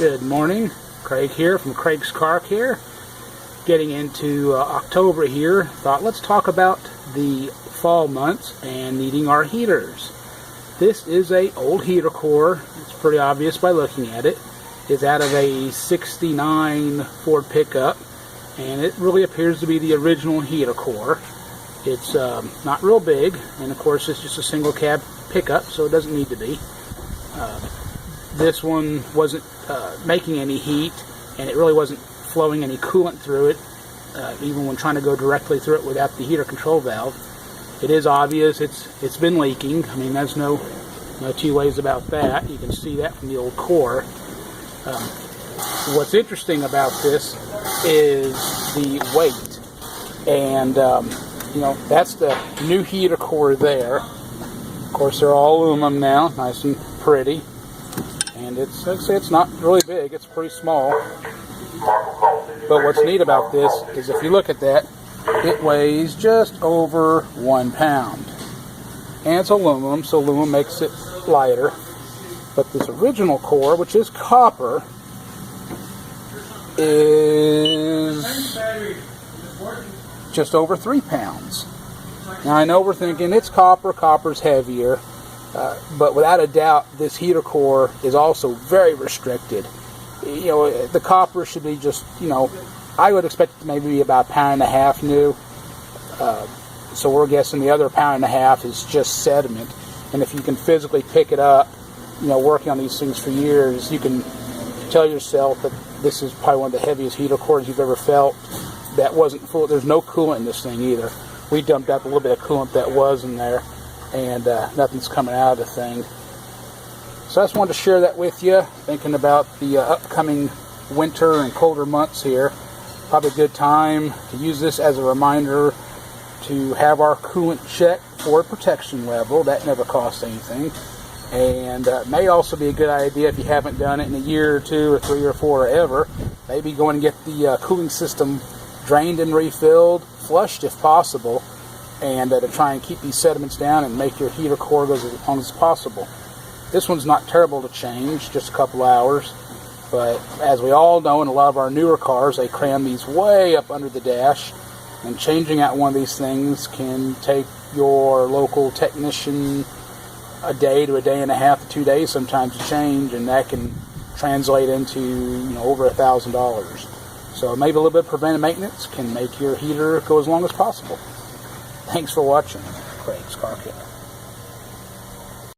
Good morning, Craig here from Craig's Car Care. Getting into October here, thought let's talk about the fall months and needing our heaters. This is a old heater core. It's pretty obvious by looking at it. It's out of a '69 Ford pickup, and it really appears to be the original heater core. It's not real big, and of course it's just a single cab pickup, so it doesn't need to be. This one wasn't making any heat, and it really wasn't flowing any coolant through it, even when trying to go directly through it without the heater control valve. It is obvious it's been leaking. I mean, there's no two ways about that. You can see that from the old core. What's interesting about this is the weight, and that's the new heater core there. Of course, they're all aluminum now, nice and pretty. And it's not really big, it's pretty small. But what's neat about this is if you look at that, it weighs just over 1 pound. And it's aluminum, so aluminum makes it lighter. But this original core, which is copper, is just over 3 pounds. Now I know we're thinking it's copper's heavier. But without a doubt, this heater core is also very restricted. The copper should be just, I would expect it to maybe be about 1.5 pounds new. So we're guessing the other 1.5 pounds is just sediment. And if you can physically pick it up, working on these things for years, you can tell yourself that this is probably one of the heaviest heater cores you've ever felt. That wasn't full. There's no coolant in this thing either. We dumped out a little bit of coolant that was in there, and nothing's coming out of the thing. So I just wanted to share that with you, thinking about the upcoming winter and colder months here. Probably a good time to use this as a reminder to have our coolant checked for protection level. That never costs anything. And may also be a good idea, if you haven't done it in a year or 2 or 3 or 4 or ever, maybe go and get the cooling system drained and refilled, flushed if possible, and to try and keep these sediments down and make your heater core go as long as possible. This one's not terrible to change, just a couple hours, but as we all know, in a lot of our newer cars, they cram these way up under the dash, and changing out one of these things can take your local technician a day to a day and a half to 2 days sometimes to change, and that can translate into over $1,000. So maybe a little bit of preventive maintenance can make your heater go as long as possible. Thanks for watching Craig's Car Care.